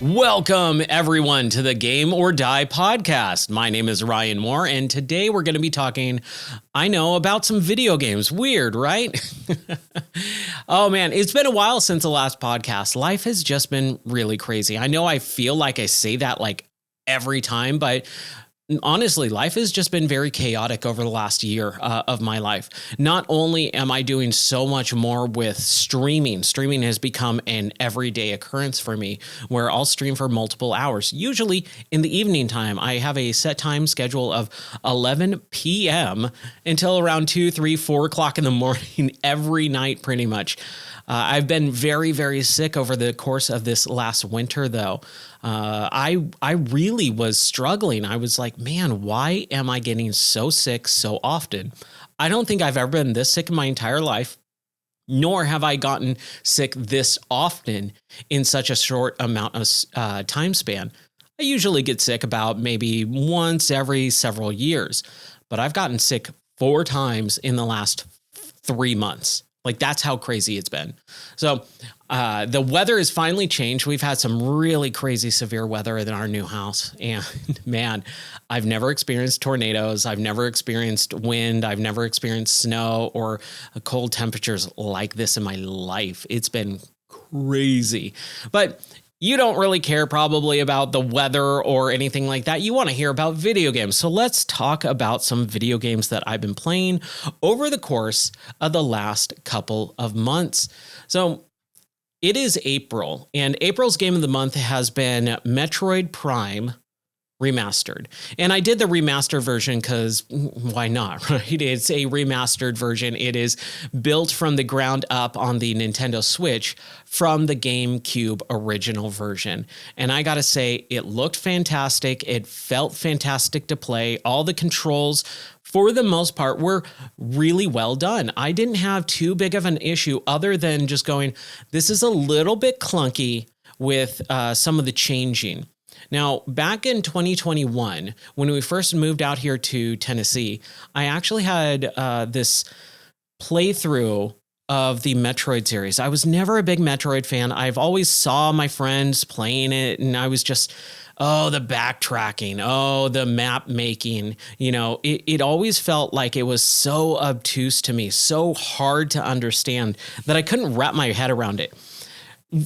Welcome, everyone, to the Game or Die podcast. My name is Ryan Moore, and today we're going to be talking, about some video games. Weird, right? Oh, man, it's been a while since the last podcast. Life has just been really crazy. I know I feel like I say that like every time, but honestly, life has just been very chaotic over the last year of my life. Not only am I doing so much more with streaming has become an everyday occurrence for me where I'll stream for multiple hours, usually in the evening time. I have a set time schedule of 11 p.m. until around 2, 3, 4 o'clock in the morning every night, pretty much. I've been very, very sick over the course of this last winter, though. I really was struggling. I was like, man, why am I getting so sick so often? I don't think I've ever been this sick in my entire life, nor have I gotten sick this often in such a short amount of time span. I usually get sick about maybe once every several years, but I've gotten sick 4 times in the last 3 months. Like, that's how crazy it's been. So the weather has finally changed. We've had some really crazy severe weather in our new house. And man, I've never experienced tornadoes. I've never experienced wind. I've never experienced snow or cold temperatures like this in my life. It's been crazy. But you don't really care probably about the weather or anything like that. You want to hear about video games. So let's talk about some video games that I've been playing over the course of the last couple of months. So it is April, and April's game of the month has been Metroid Prime Remastered. And I did the remastered version because why not, right? It's a remastered version. It is built from the ground up on the Nintendo Switch from the GameCube original version. And I got to say, it looked fantastic. It felt fantastic to play. All the controls, for the most part, were really well done. I didn't have too big of an issue other than just going, this is a little bit clunky with some of the changing. Now, back in 2021, when we first moved out here to Tennessee, I actually had this playthrough of the Metroid series. I was never a big Metroid fan. I've always saw my friends playing it, and I was just, the backtracking, the map making, it always felt like it was so obtuse to me, so hard to understand that I couldn't wrap my head around it.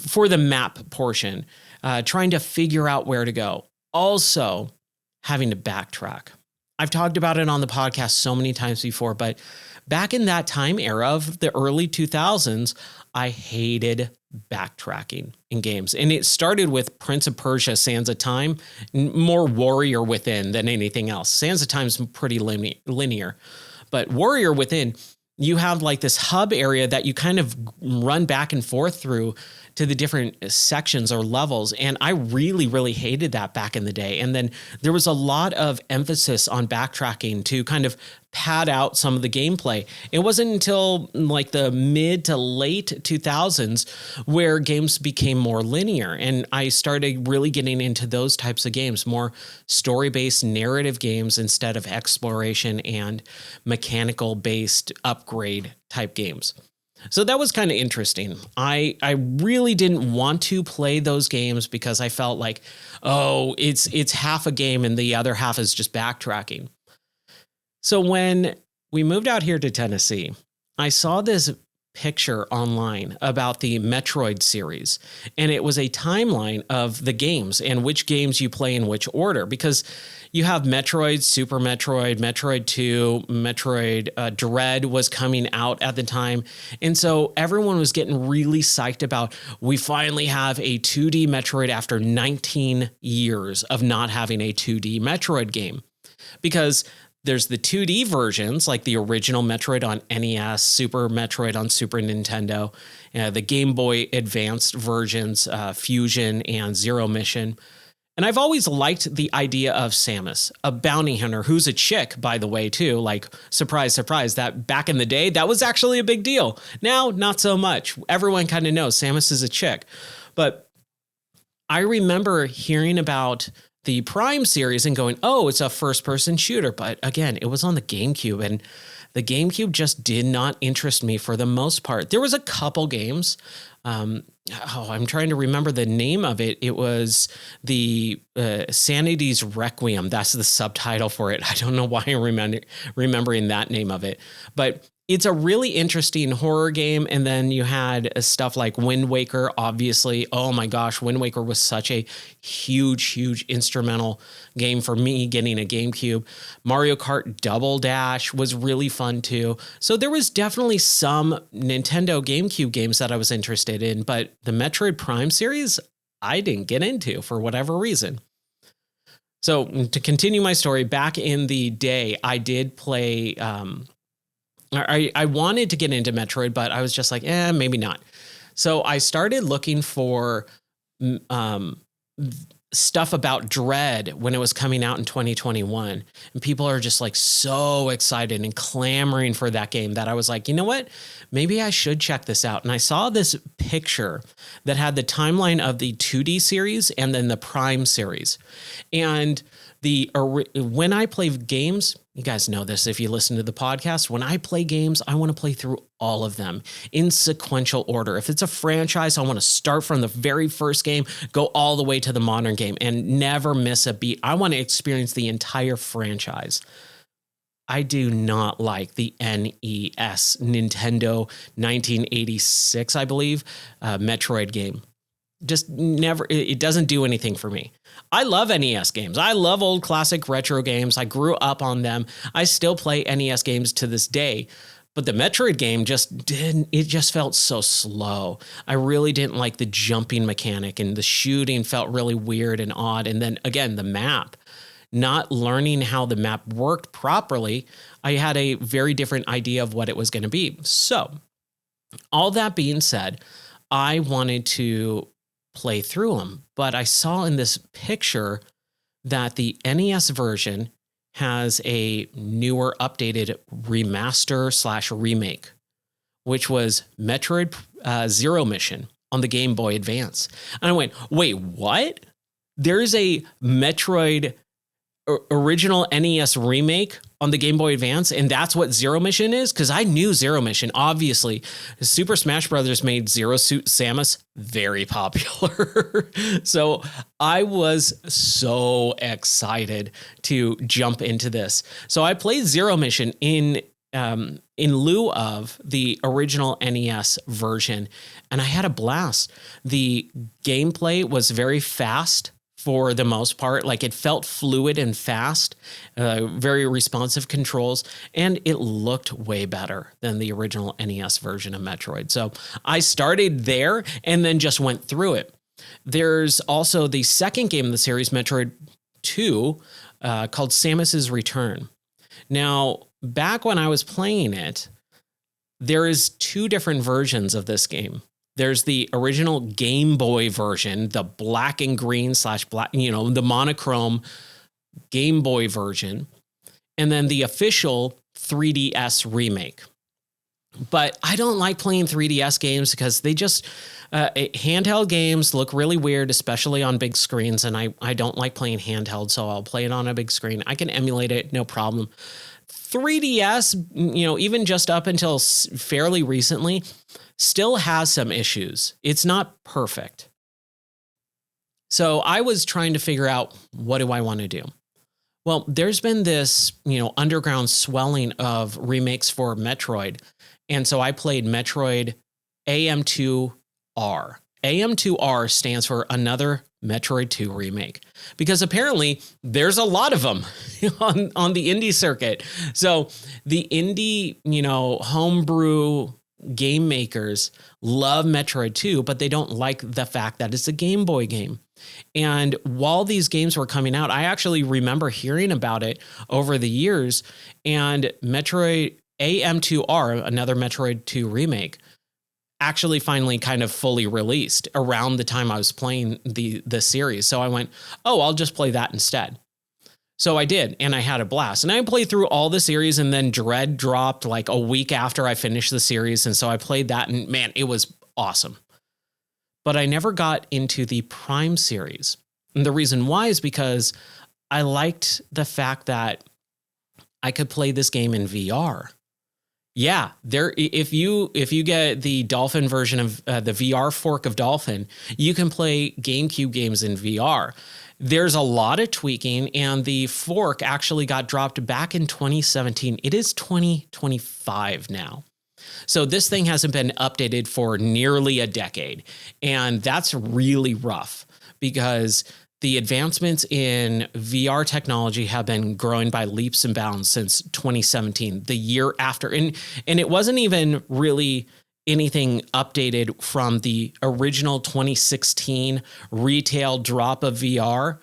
For the map portion, trying to figure out where to go. Also, having to backtrack. I've talked about it on the podcast so many times before, but back in that time era of the early 2000s, I hated backtracking in games. And it started with Prince of Persia: Sands of Time, more Warrior Within than anything else. Sands of Time is pretty linear, but Warrior Within, you have like this hub area that you kind of run back and forth through to the different sections or levels. And I really, really hated that back in the day. And then there was a lot of emphasis on backtracking to kind of pad out some of the gameplay. It wasn't until like the mid to late 2000s where games became more linear. And I started really getting into those types of games, more story-based narrative games instead of exploration and mechanical-based upgrade type games. So that was kind of interesting. I really didn't want to play those games because I felt like, it's half a game and the other half is just backtracking. So when we moved out here to Tennessee, I saw this picture online about the Metroid series, and it was a timeline of the games and which games you play in which order, because you have Metroid, Super Metroid, Metroid 2, Metroid Dread was coming out at the time. And so everyone was getting really psyched about, we finally have a 2D Metroid after 19 years of not having a 2D Metroid game. Because there's the 2D versions, like the original Metroid on NES, Super Metroid on Super Nintendo, the Game Boy Advanced versions, Fusion and Zero Mission. And I've always liked the idea of Samus, a bounty hunter who's a chick, by the way, too. Like, surprise, surprise, that back in the day, that was actually a big deal. Now, not so much. Everyone kind of knows Samus is a chick. But I remember hearing about the Prime series and going, it's a first-person shooter. But again, it was on the GameCube, and the GameCube just did not interest me for the most part. There was a couple games I'm trying to remember the name of it. It was the Sanity's Requiem. That's the subtitle for it. I don't know why I'm remembering that name of it, but it's a really interesting horror game. And then you had stuff like Wind Waker, obviously. Oh my gosh, Wind Waker was such a huge instrumental game for me getting a GameCube. Mario Kart Double Dash was really fun too. So there was definitely some Nintendo GameCube games that I was interested in, but the Metroid Prime series, I didn't get into for whatever reason. So to continue my story, back in the day, I did play... I wanted to get into Metroid, but I was just like, maybe not. So I started looking for stuff about Dread when it was coming out in 2021. And people are just like so excited and clamoring for that game that I was like, you know what? Maybe I should check this out. And I saw this picture that had the timeline of the 2D series and then the Prime series. And when I play games, you guys know this if you listen to the podcast, when I play games, I want to play through all of them in sequential order. If it's a franchise, I want to start from the very first game, go all the way to the modern game and never miss a beat. I want to experience the entire franchise. I do not like the NES, Nintendo 1986, I believe, Metroid game. Just never, it doesn't do anything for me. I love NES games. I love old classic retro games. I grew up on them. I still play NES games to this day. But the Metroid game it just felt so slow. I really didn't like the jumping mechanic, and the shooting felt really weird and odd. And then again, the map, not learning how the map worked properly, I had a very different idea of what it was going to be. So all that being said, I wanted to play through them, but I saw in this picture that the NES version has a newer, updated remaster/remake, which was Metroid Zero Mission on the Game Boy Advance. And I went, wait, what? There's a Metroid original NES remake on the Game Boy Advance, and that's what Zero Mission is? Because I knew Zero Mission, obviously. Super Smash Brothers made Zero Suit Samus very popular. So I was so excited to jump into this. So I played Zero Mission in lieu of the original NES version, and I had a blast. The gameplay was very fast. For the most part, like it felt fluid and fast, very responsive controls, and it looked way better than the original NES version of Metroid. So I started there and then just went through it. There's also the second game in the series, Metroid 2, called Samus's Return. Now, back when I was playing it, there is two different versions of this game. There's the original Game Boy version, the black and green / black, the monochrome Game Boy version, and then the official 3DS remake. But I don't like playing 3DS games because they just, handheld games look really weird, especially on big screens. And I don't like playing handheld, so I'll play it on a big screen. I can emulate it, no problem. 3DS, even just up until fairly recently, still has some issues. It's not perfect. So I was trying to figure out, what do I want to do? Well, there's been this, underground swelling of remakes for Metroid. And so I played Metroid AM2R. AM2R stands for Another Metroid 2 Remake, because apparently there's a lot of them on the indie circuit. So the indie, homebrew game makers love Metroid 2, but they don't like the fact that it's a Game Boy game. And while these games were coming out, I actually remember hearing about it over the years, and Metroid AM2R, Another Metroid 2 Remake, actually finally kind of fully released around the time I was playing the series. So I went, I'll just play that instead. So I did, and I had a blast. And I played through all the series, and then Dread dropped like a week after I finished the series. And so I played that, and man, it was awesome. But I never got into the Prime series. And the reason why is because I liked the fact that I could play this game in VR. Yeah, if you get the Dolphin version of the VR fork of Dolphin, you can play GameCube games in VR. There's a lot of tweaking, and the fork actually got dropped back in 2017. It is 2025 now. So this thing hasn't been updated for nearly a decade. And that's really rough because the advancements in VR technology have been growing by leaps and bounds since 2017, the year after. And it wasn't even really anything updated from the original 2016 retail drop of VR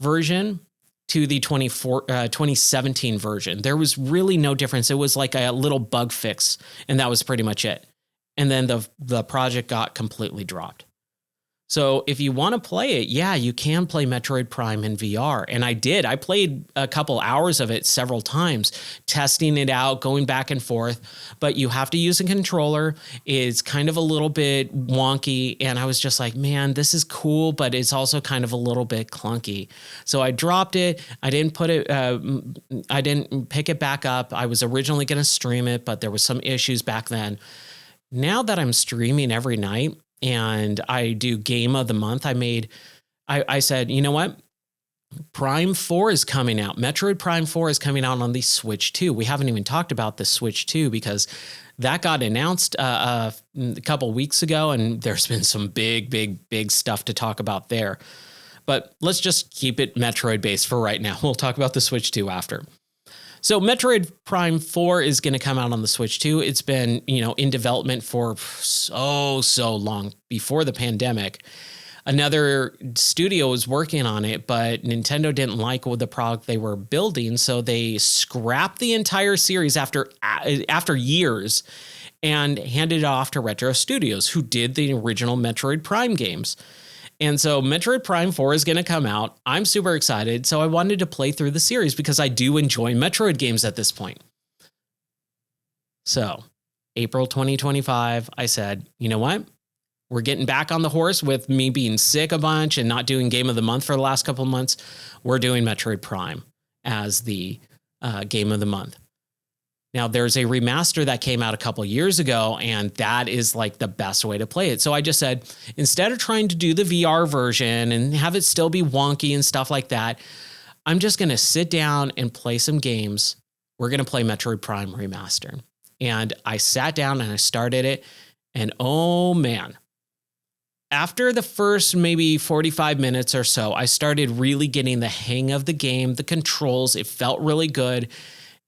version to the 2017 version. There was really no difference. It was like a little bug fix, and that was pretty much it. And then the project got completely dropped. So if you want to play it, yeah, you can play Metroid Prime in VR. And I did. I played a couple hours of it several times, testing it out, going back and forth. But you have to use a controller. It's kind of a little bit wonky. And I was just like, man, this is cool, but it's also kind of a little bit clunky. So I dropped it. I didn't pick it back up. I was originally going to stream it, but there was some issues back then. Now that I'm streaming every night, and I do game of the month, I said, you know what? Prime 4 is coming out. Metroid Prime 4 is coming out on the Switch 2. We haven't even talked about the Switch 2 because that got announced a couple weeks ago, and there's been some big stuff to talk about there. But let's just keep it Metroid based for right now. We'll talk about the Switch 2 after. So Metroid Prime 4 is going to come out on the Switch 2. It's been, in development for so long before the pandemic. Another studio was working on it, but Nintendo didn't like the product they were building, so they scrapped the entire series after years and handed it off to Retro Studios, who did the original Metroid Prime games. And so Metroid Prime 4 is going to come out. I'm super excited. So I wanted to play through the series because I do enjoy Metroid games at this point. So April 2025, I said, you know what? We're getting back on the horse with me being sick a bunch and not doing Game of the Month for the last couple of months. We're doing Metroid Prime as the Game of the Month. Now, there's a remaster that came out a couple years ago, and that is like the best way to play it. So I just said, instead of trying to do the VR version and have it still be wonky and stuff like that, I'm just going to sit down and play some games. We're going to play Metroid Prime Remaster. And I sat down and I started it, and oh man, after the first maybe 45 minutes or so, I started really getting the hang of the game, the controls. It felt really good.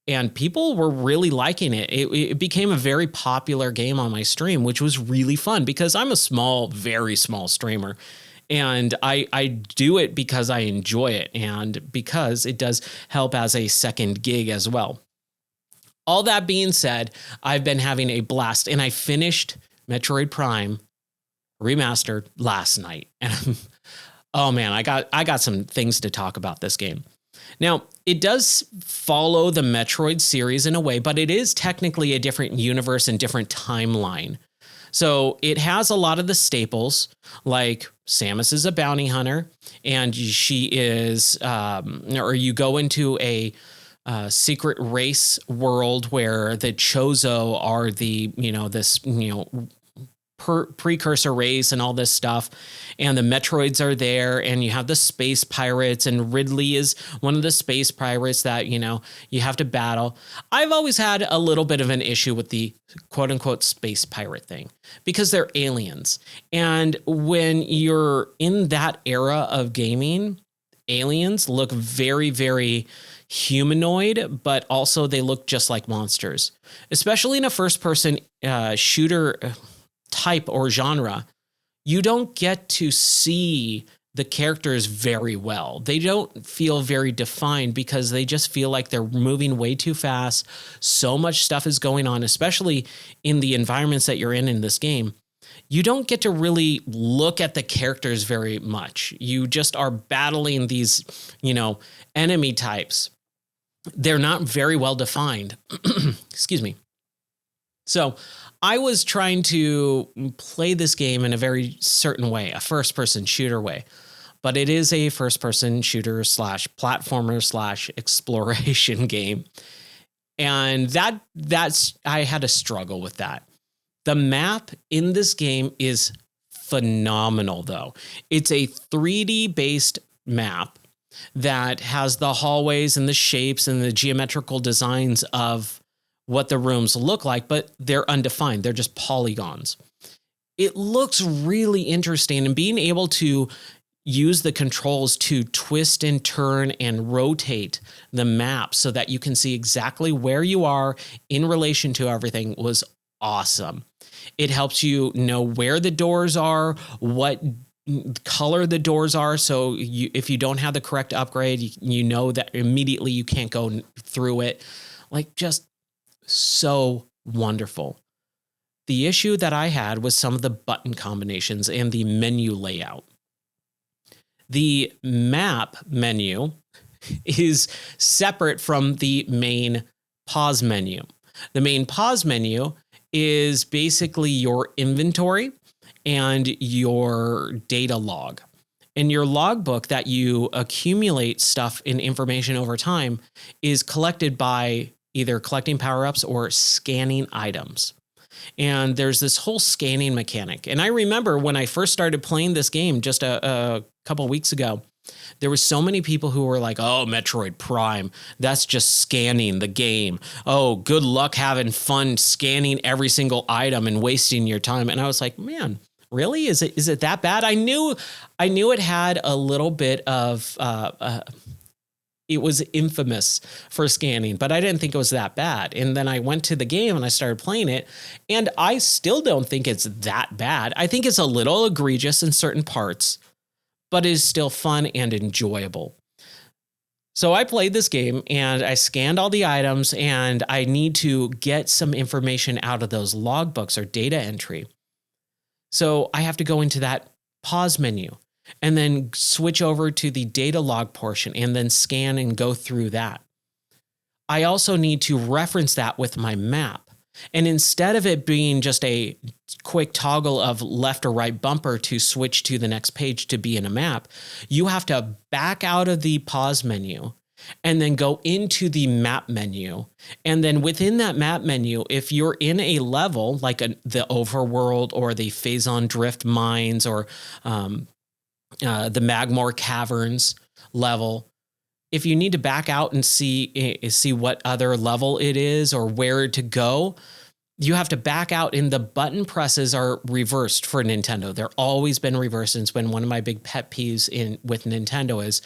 And people were really liking it. It became a very popular game on my stream, which was really fun because I'm a very small streamer. And I do it because I enjoy it and because it does help as a second gig as well. All that being said, I've been having a blast, and I finished Metroid Prime Remastered last night. And oh man, I got some things to talk about this game. Now, it does follow the Metroid series in a way, but it is technically a different universe and different timeline. So it has a lot of the staples, like Samus is a bounty hunter, and she is, or you go into a secret race world where the Chozo are the, precursor race and all this stuff, and the Metroids are there, and you have the space pirates, and Ridley is one of the space pirates that you have to battle. I've always had a little bit of an issue with the quote unquote space pirate thing because they're aliens, and when you're in that era of gaming, aliens look very, very humanoid, but also they look just like monsters, especially in a first person shooter type or genre. You don't get to see the characters very well. They don't feel very defined because they just feel like they're moving way too fast. So much stuff is going on, especially in the environments that you're in this game. You don't get to really look at the characters very much. You just are battling these, enemy types. They're not very well defined. Excuse me. So I was trying to play this game in a very certain way, a first-person shooter way, but it is a first-person shooter / platformer / exploration game. And that's I had a struggle with that. The map in this game is phenomenal, though. It's a 3D based map that has the hallways and the shapes and the geometrical designs of what the rooms look like, but they're undefined. They're just polygons. It looks really interesting, and being able to use the controls to twist and turn and rotate the map so that you can see exactly where you are in relation to everything was awesome. It helps you know where the doors are, what color the doors are. So if you don't have the correct upgrade, you know that immediately you can't go through it. Like, just so wonderful. The issue that I had was some of the button combinations and the menu layout. The map menu is separate from the main pause menu. The main pause menu is basically your inventory and your data log. And your logbook that you accumulate stuff and information over time is collected by either collecting power-ups or scanning items. And there's this whole scanning mechanic. And I remember when I first started playing this game just a couple weeks ago, there were so many people who were like, oh, Metroid Prime, that's just scanning the game. Oh, good luck having fun scanning every single item and wasting your time. And I was like, man, really? Is it that bad? I knew it had a little bit of it was infamous for scanning, but I didn't think it was that bad. And then I went to the game and I started playing it, and I still don't think it's that bad. I think it's a little egregious in certain parts, but it is still fun and enjoyable. So I played this game and I scanned all the items, and I need to get some information out of those logbooks or data entry. So I have to go into that pause menu and then switch over to the data log portion and then scan and go through that. I also need to reference that with my map. And instead of it being just a quick toggle of left or right bumper to switch to the next page to be in a map, you have to back out of the pause menu and then go into the map menu. And then within that map menu, if you're in a level like the overworld or the Phazon Drift mines or the Magmore Caverns level, if you need to back out and see what other level it is or where to go, you have to back out, and the button presses are reversed for Nintendo. They're always been reversed. And it's been one of my big pet peeves with Nintendo is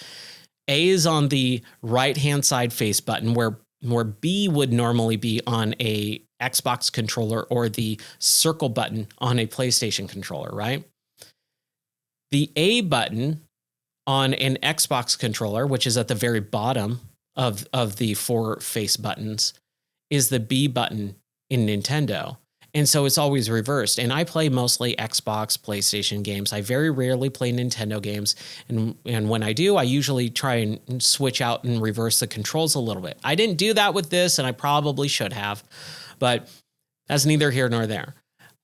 A is on the right-hand side face button where B would normally be on a Xbox controller or the circle button on a PlayStation controller, right? The A button on an Xbox controller, which is at the very bottom of the four face buttons, is the B button in Nintendo. And so it's always reversed. And I play mostly Xbox, PlayStation games. I very rarely play Nintendo games. And when I do, I usually try and switch out and reverse the controls a little bit. I didn't do that with this, and I probably should have, but that's neither here nor there.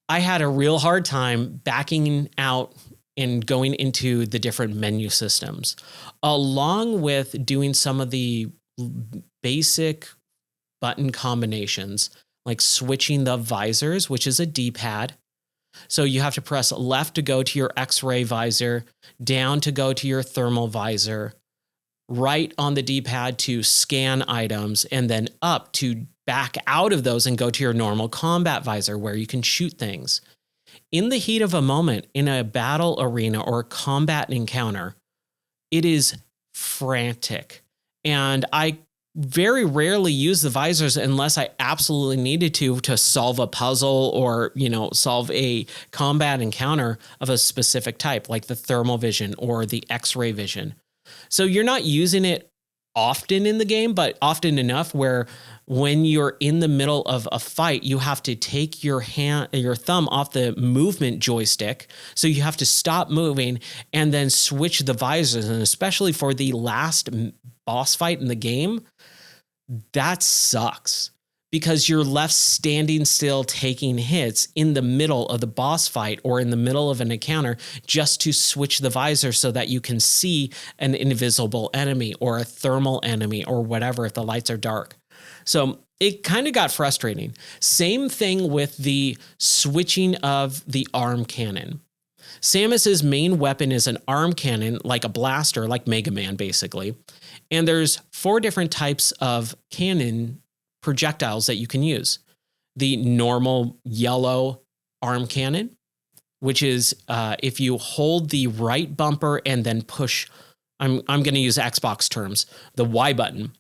I had a real hard time backing out and going into the different menu systems, along with doing some of the basic button combinations, like switching the visors, which is a D-pad. So you have to press left to go to your X-ray visor, down to go to your thermal visor, right on the D-pad to scan items, and then up to back out of those and go to your normal combat visor where you can shoot things. In the heat of a moment, in a battle arena or a combat encounter, it is frantic. And I very rarely use the visors unless I absolutely needed to solve a puzzle or, solve a combat encounter of a specific type, like the thermal vision or the X-ray vision. So you're not using it often in the game, but often enough where when you're in the middle of a fight, you have to take your thumb off the movement joystick. So you have to stop moving and then switch the visors. And especially for the last boss fight in the game, that sucks because you're left standing still taking hits in the middle of the boss fight or in the middle of an encounter just to switch the visor so that you can see an invisible enemy or a thermal enemy or whatever if the lights are dark. So it kind of got frustrating. Same thing with the switching of the arm cannon. Samus's main weapon is an arm cannon, like a blaster, like Mega Man, basically. And there's 4 different types of cannon projectiles that you can use. The normal yellow arm cannon, which is if you hold the right bumper and then push, I'm going to use Xbox terms, the Y button,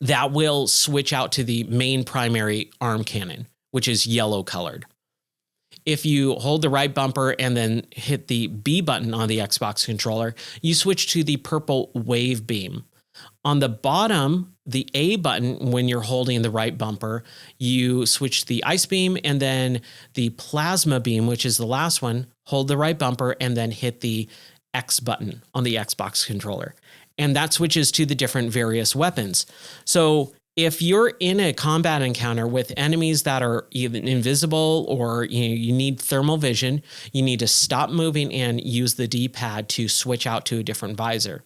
that will switch out to the main primary arm cannon, which is yellow colored. If you hold the right bumper and then hit the B button on the Xbox controller, you switch to the purple wave beam. On the bottom, the A button, when you're holding the right bumper, you switch to the ice beam, and then the plasma beam, which is the last one, hold the right bumper and then hit the X button on the Xbox controller. And that switches to the different various weapons. So if you're in a combat encounter with enemies that are even invisible, or you need thermal vision, you need to stop moving and use the D-pad to switch out to a different visor.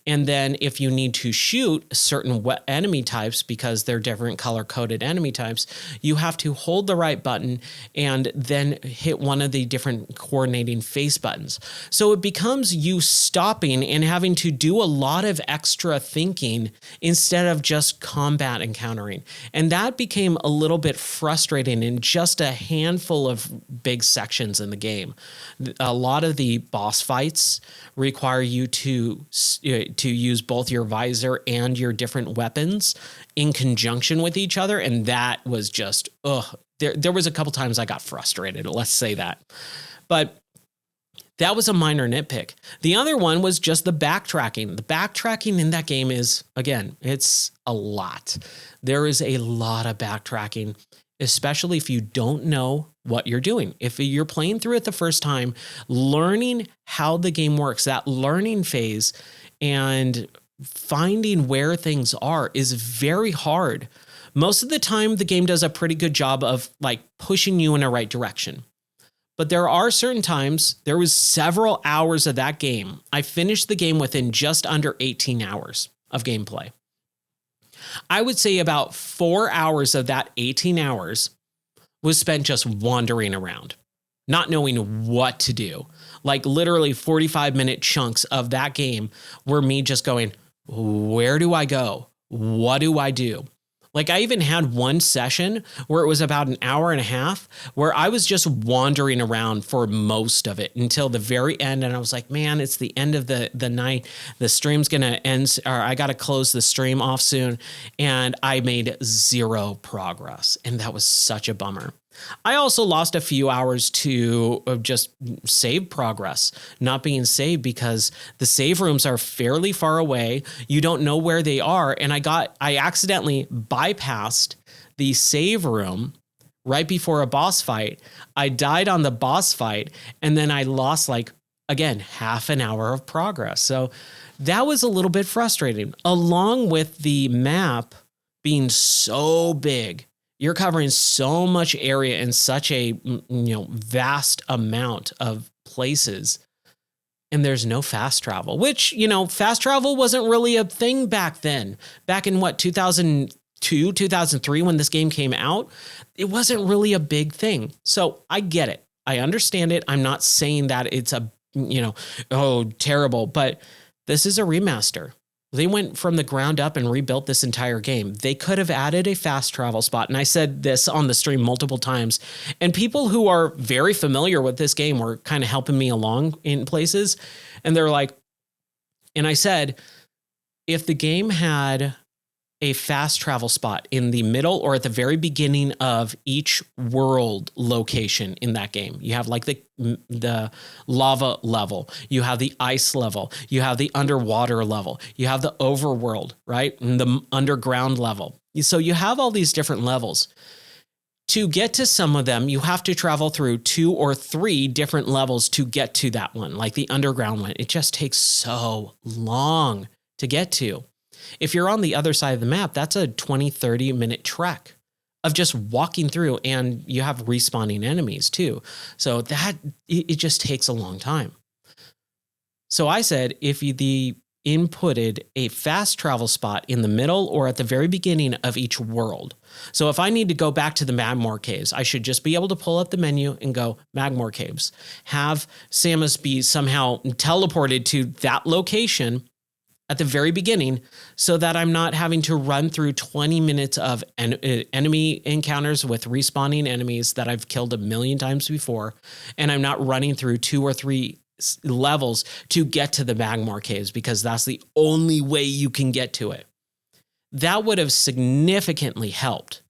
And then if you need to shoot certain enemy types, because they're different color-coded enemy types, you have to hold the right button and then hit one of the different coordinating face buttons. So it becomes you stopping and having to do a lot of extra thinking instead of just combat encountering. And that became a little bit frustrating in just a handful of big sections in the game. A lot of the boss fights require you to use both your visor and your different weapons in conjunction with each other. And that was just, there was a couple times I got frustrated, let's say that. But that was a minor nitpick. The other one was just the backtracking. The backtracking in that game is, again, it's a lot. There is a lot of backtracking, especially if you don't know what you're doing. If you're playing through it the first time, learning how the game works, that learning phase and finding where things are is very hard. Most of the time, the game does a pretty good job of like pushing you in the right direction. But there are certain times, there was several hours of that game. I finished the game within just under 18 hours of gameplay. I would say about 4 hours of that 18 hours was spent just wandering around, not knowing what to do. Like literally 45-minute chunks of that game were me just going, where do I go? What do I do? Like I even had one session where it was about an hour and a half where I was just wandering around for most of it until the very end. And I was like, man, it's the end of the night. The stream's going to end, or I got to close the stream off soon. And I made zero progress. And that was such a bummer. I also lost a few hours to just save progress not being saved because the save rooms are fairly far away. You don't know where they are. And I accidentally bypassed the save room right before a boss fight. I died on the boss fight and then I lost again, half an hour of progress. So that was a little bit frustrating, along with the map being so big. You're covering so much area in such a vast amount of places, and there's no fast travel, which, fast travel wasn't really a thing back then. Back in 2002, 2003, when this game came out, it wasn't really a big thing. So I get it. I understand it. I'm not saying that it's terrible, but this is a remaster. They went from the ground up and rebuilt this entire game. They could have added a fast travel spot. And I said this on the stream multiple times. And people who are very familiar with this game were kind of helping me along in places. And they're like, and I said, if the game had a fast travel spot in the middle or at the very beginning of each world location in that game, you have the lava level, you have the ice level, you have the underwater level, you have the overworld, right? And the underground level. So you have all these different levels. To get to some of them, you have to travel through 2 or 3 different levels to get to that one, like the underground one. It just takes so long to get to. If you're on the other side of the map, that's a 20, 30-minute trek of just walking through, and you have respawning enemies too. So it just takes a long time. So I said, if inputted a fast travel spot in the middle or at the very beginning of each world. So if I need to go back to the Magmore Caves, I should just be able to pull up the menu and go Magmore Caves. Have Samus be somehow teleported to that location at the very beginning so that I'm not having to run through 20 minutes of enemy encounters with respawning enemies that I've killed a million times before. And I'm not running through 2 or 3 levels to get to the Magmore Caves because that's the only way you can get to it. That would have significantly helped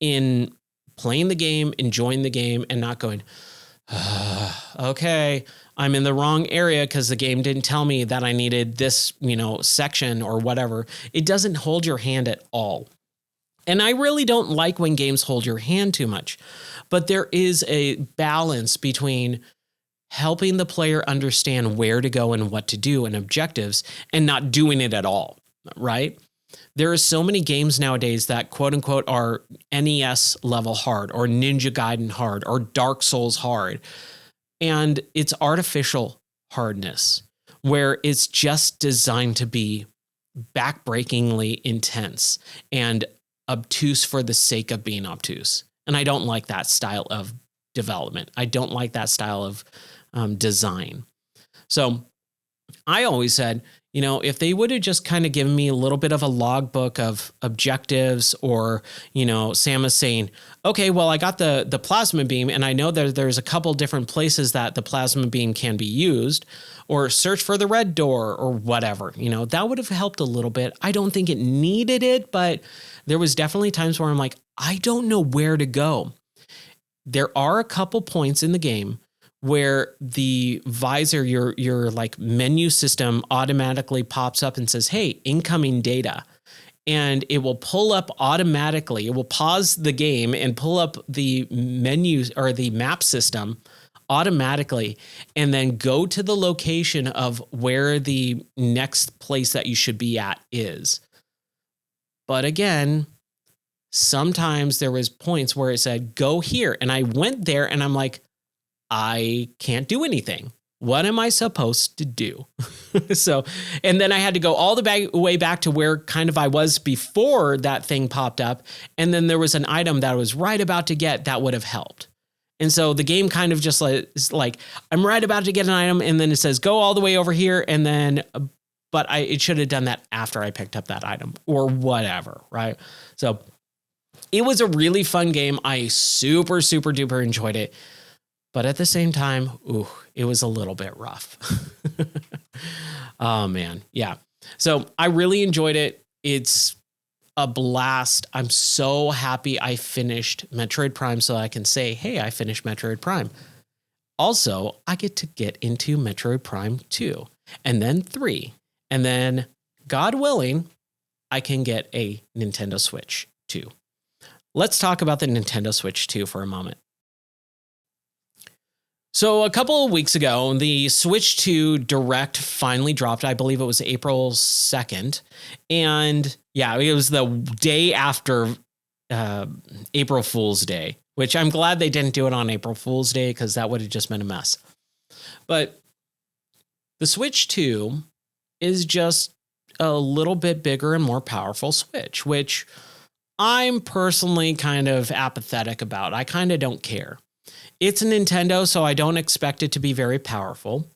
in playing the game, enjoying the game, and not going, okay, I'm in the wrong area because the game didn't tell me that I needed this, section or whatever. It doesn't hold your hand at all. And I really don't like when games hold your hand too much. But there is a balance between helping the player understand where to go and what to do and objectives and not doing it at all, right? There are so many games nowadays that quote unquote are NES level hard or Ninja Gaiden hard or Dark Souls hard. And it's artificial hardness where it's just designed to be backbreakingly intense and obtuse for the sake of being obtuse. And I don't like that style of development. I don't like that style of design. So I always said, if they would have just kind of given me a little bit of a logbook of objectives or, Samus saying, okay, well, I got the plasma beam and I know that there's a couple different places that the plasma beam can be used, or search for the red door or whatever, that would have helped a little bit. I don't think it needed it, but there was definitely times where I'm like, I don't know where to go. There are a couple points in the game where the visor, your like menu system automatically pops up and says, hey, incoming data. And it will pull up automatically. It will pause the game and pull up the menus or the map system automatically and then go to the location of where the next place that you should be at is. But again, sometimes there was points where it said, go here. And I went there and I'm like, I can't do anything. What am I supposed to do? And then I had to go all the way back to where kind of I was before that thing popped up. And then there was an item that I was right about to get that would have helped. And so the game kind of just like I'm right about to get an item. And then it says, go all the way over here. And then, but it should have done that after I picked up that item or whatever. Right. So it was a really fun game. I super, super duper enjoyed it. But at the same time, it was a little bit rough. Oh, man. Yeah. So I really enjoyed it. It's a blast. I'm so happy I finished Metroid Prime so I can say, hey, I finished Metroid Prime. Also, I get to get into Metroid Prime 2 and then 3. And then, God willing, I can get a Nintendo Switch 2. Let's talk about the Nintendo Switch 2 for a moment. So a couple of weeks ago, the Switch 2 Direct finally dropped. I believe it was April 2nd. And yeah, it was the day after April Fool's Day, which I'm glad they didn't do it on April Fool's Day because that would have just been a mess. But the Switch 2 is just a little bit bigger and more powerful Switch, which I'm personally kind of apathetic about. I kind of don't care. It's a Nintendo, so I don't expect it to be very powerful.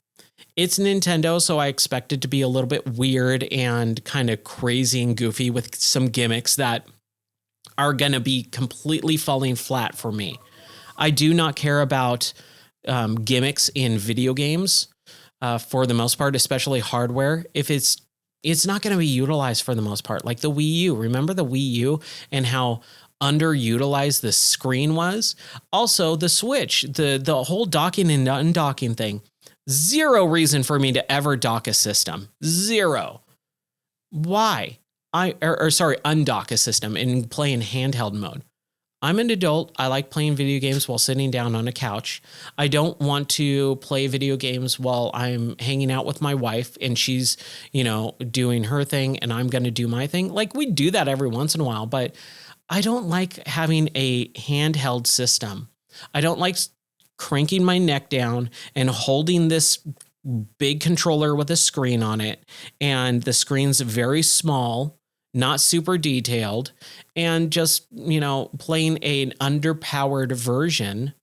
It's Nintendo, so I expect it to be a little bit weird and kind of crazy and goofy with some gimmicks that are going to be completely falling flat for me. I do not care about gimmicks in video games for the most part, especially hardware. If it's not going to be utilized for the most part, like the Wii U. Remember the Wii U and how underutilized the screen was? Also, the Switch, the whole docking and undocking thing. Zero reason for me to ever dock a system. Zero. Why? Undock a system and play in handheld mode. I'm an adult. I like playing video games while sitting down on a couch. I don't want to play video games while I'm hanging out with my wife and she's, doing her thing and I'm going to do my thing. Like, we do that every once in a while, but I don't like having a handheld system. I don't like cranking my neck down and holding this big controller with a screen on it, and the screen's very small, not super detailed, and just, playing an underpowered version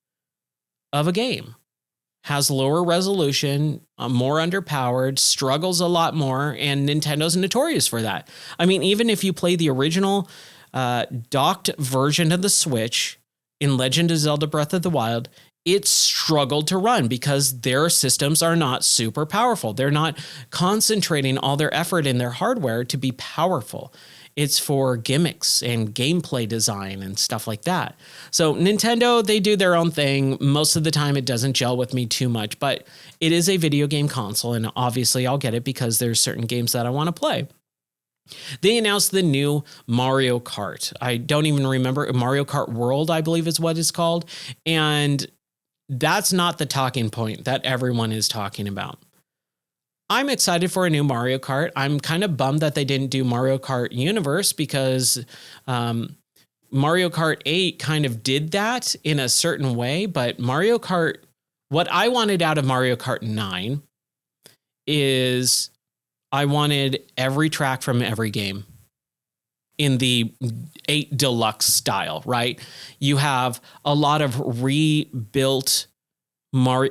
of a game. Has lower resolution, more underpowered, struggles a lot more, and Nintendo's notorious for that. I mean, even if you play the original docked version of the Switch in Legend of Zelda Breath of the Wild, it struggled to run because their systems are not super powerful. They're not concentrating all their effort in their hardware to be powerful. It's for gimmicks and gameplay design and stuff like that. So Nintendo, they do their own thing. Most of the time it doesn't gel with me too much, but it is a video game console, and obviously I'll get it because there's certain games that I want to play. They announced the new Mario Kart. I don't even remember. Mario Kart World, I believe is what it's called. And that's not the talking point that everyone is talking about. I'm excited for a new Mario Kart. I'm kind of bummed that they didn't do Mario Kart Universe because Mario Kart 8 kind of did that in a certain way. But Mario Kart, what I wanted out of Mario Kart 9 is I wanted every track from every game in the 8 Deluxe style, right? You have a lot of rebuilt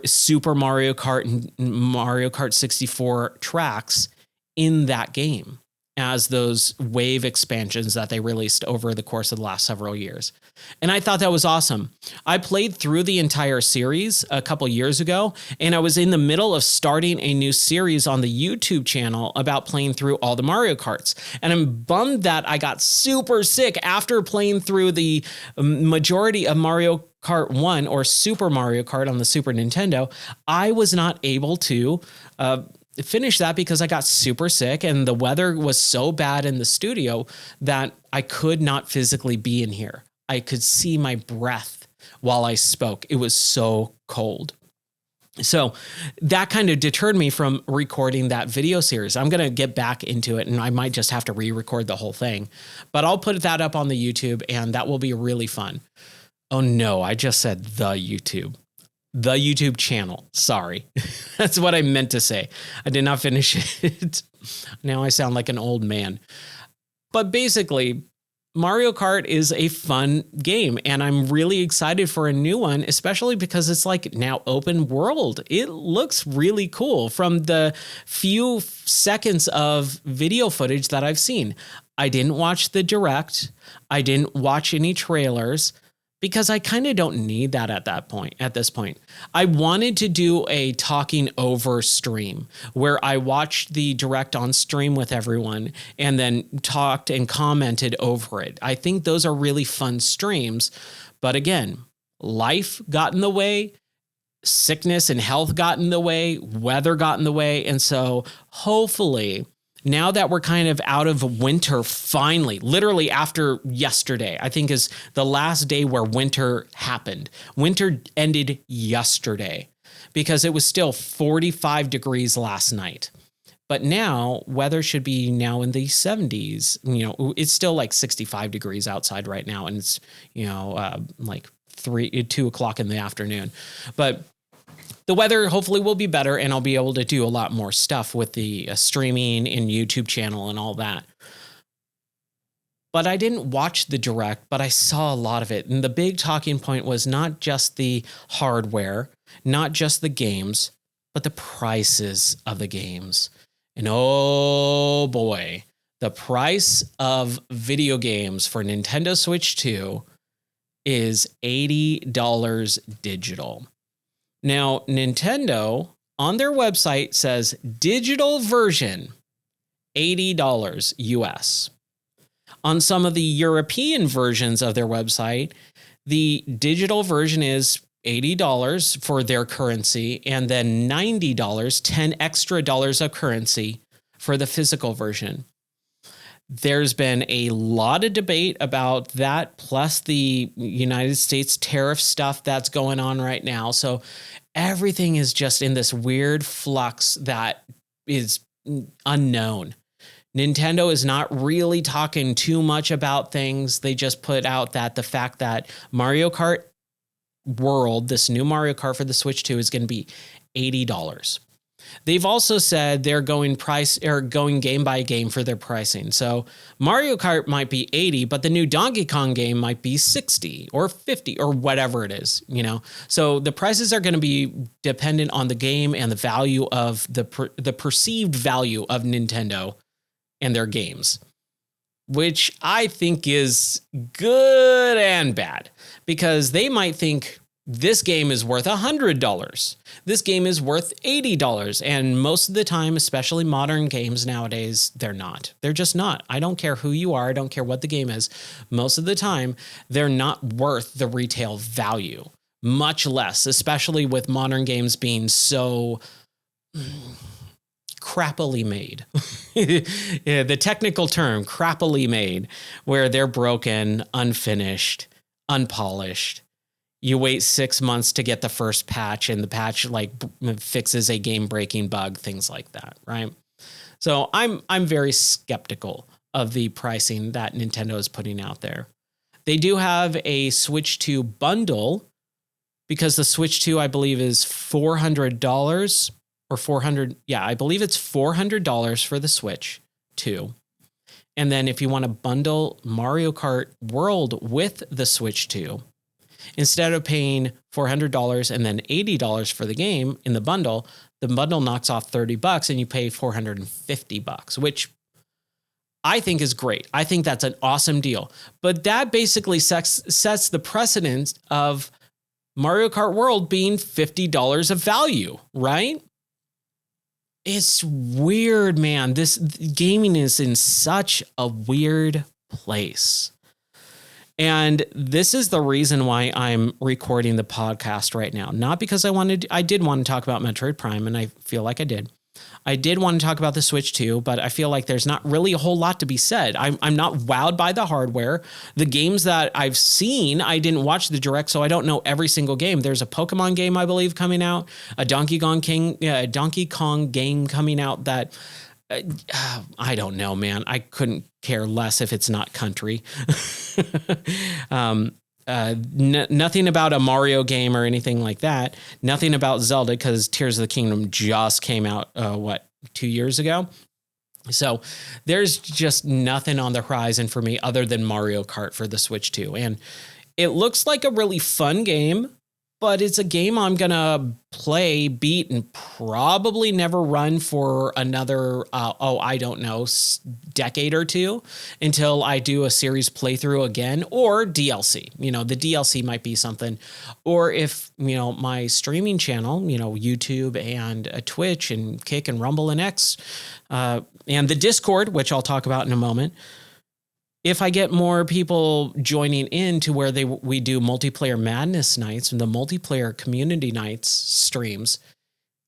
Super Mario Kart and Mario Kart 64 tracks in that game as those wave expansions that they released over the course of the last several years. And I thought that was awesome. I played through the entire series a couple years ago, and I was in the middle of starting a new series on the YouTube channel about playing through all the Mario Karts. And I'm bummed that I got super sick after playing through the majority of Mario Kart 1 or Super Mario Kart on the Super Nintendo. I was not able to finish that because I got super sick and the weather was so bad in the studio that I could not physically be in here. I could see my breath while I spoke. It was so cold. So that kind of deterred me from recording that video series. I'm going to get back into it, and I might just have to re-record the whole thing, but I'll put that up on the YouTube, and that will be really fun. Oh no, I just said the YouTube channel. Sorry. That's what I meant to say. I did not finish it. Now I sound like an old man. But basically, Mario Kart is a fun game, and I'm really excited for a new one, especially because it's like now open world. It looks really cool from the few seconds of video footage that I've seen. I didn't watch the direct. I didn't watch any trailers, because I kind of don't need that at this point. I wanted to do a talking over stream where I watched the direct on stream with everyone and then talked and commented over it. I think those are really fun streams. But again, life got in the way, sickness and health got in the way, weather got in the way. And so hopefully, now that we're kind of out of winter, finally, literally after yesterday, I think is the last day where winter happened. Winter ended yesterday because it was still 45 degrees last night. But now weather should be now in the 70s. It's still like 65 degrees outside right now. And it's, like 2 o'clock in the afternoon. But the weather hopefully will be better, and I'll be able to do a lot more stuff with the streaming and YouTube channel and all that. But I didn't watch the direct, but I saw a lot of it. And the big talking point was not just the hardware, not just the games, but the prices of the games. And oh boy, the price of video games for Nintendo Switch 2 is $80 digital. Now, Nintendo on their website says digital version, $80 US. On some of the European versions of their website, the digital version is $80 for their currency, and then $90, $10 extra of currency for the physical version. There's been a lot of debate about that, plus the United States tariff stuff that's going on right now. So everything is just in this weird flux that is unknown. Nintendo is not really talking too much about things. They just put out that the fact that Mario Kart World, this new Mario Kart for the Switch 2, is going to be $80. They've also said they're going game by game for their pricing. So Mario Kart might be 80, but the new Donkey Kong game might be 60 or 50 or whatever it is, you know? So the prices are going to be dependent on the game and the value of the perceived value of Nintendo and their games, which I think is good and bad, because they might think this game is worth $100. This game is worth $80. And most of the time, especially modern games nowadays, they're not. They're just not. I don't care who you are. I don't care what the game is. Most of the time, they're not worth the retail value, much less, especially with modern games being so crappily made. Yeah, the technical term, crappily made, where they're broken, unfinished, unpolished. You wait 6 months to get the first patch, and the patch like fixes a game-breaking bug, things like that, right? So I'm very skeptical of the pricing that Nintendo is putting out there. They do have a Switch 2 bundle, because the Switch 2, I believe, is $400 or $400. Yeah, I believe it's $400 for the Switch 2. And then if you want to bundle Mario Kart World with the Switch 2, instead of paying $400 and then $80 for the game in the bundle knocks off $30 and you pay $450, which I think is great. I think that's an awesome deal. But that basically sets the precedent of Mario Kart World being $50 of value, right? It's weird, man. This gaming is in such a weird place. And this is the reason why I'm recording the podcast right now. Not because I did want to talk about Metroid Prime, and I feel like I did. I did want to talk about the Switch 2, but I feel like there's not really a whole lot to be said. I'm not wowed by the hardware. The games that I've seen, I didn't watch the direct, so I don't know every single game. There's a Pokemon game, I believe, coming out, a Donkey Kong game coming out that I don't know, man. I couldn't care less if it's not country. Nothing about a Mario game or anything like that. Nothing about Zelda, because Tears of the Kingdom just came out, 2 years ago? So there's just nothing on the horizon for me other than Mario Kart for the Switch 2. And it looks like a really fun game, but it's a game I'm going to play, beat, and probably never run for another, decade or two until I do a series playthrough again, or DLC. You know, the DLC might be something. Or if, my streaming channel, YouTube and Twitch and Kick and Rumble and X, and the Discord, which I'll talk about in a moment, if I get more people joining in to where we do multiplayer madness nights and the multiplayer community nights streams,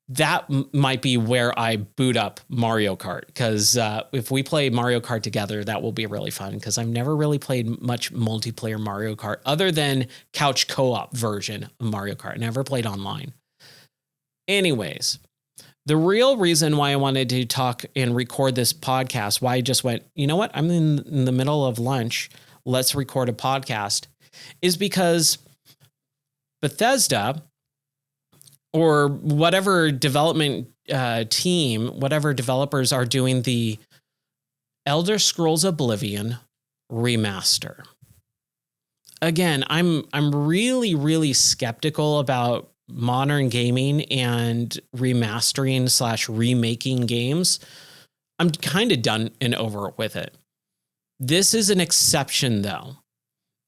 that might be where I boot up Mario Kart. Because if we play Mario Kart together, that will be really fun, because I've never really played much multiplayer Mario Kart other than couch co-op version of Mario Kart. Never played online. Anyways, the real reason why I wanted to talk and record this podcast, why I just went, you know what, I'm in the middle of lunch, let's record a podcast, is because Bethesda, or whatever development team, whatever developers are doing the Elder Scrolls Oblivion remaster. Again, I'm really, really skeptical about modern gaming and remastering/remaking games. I'm kind of done and over with it. This is an exception, though.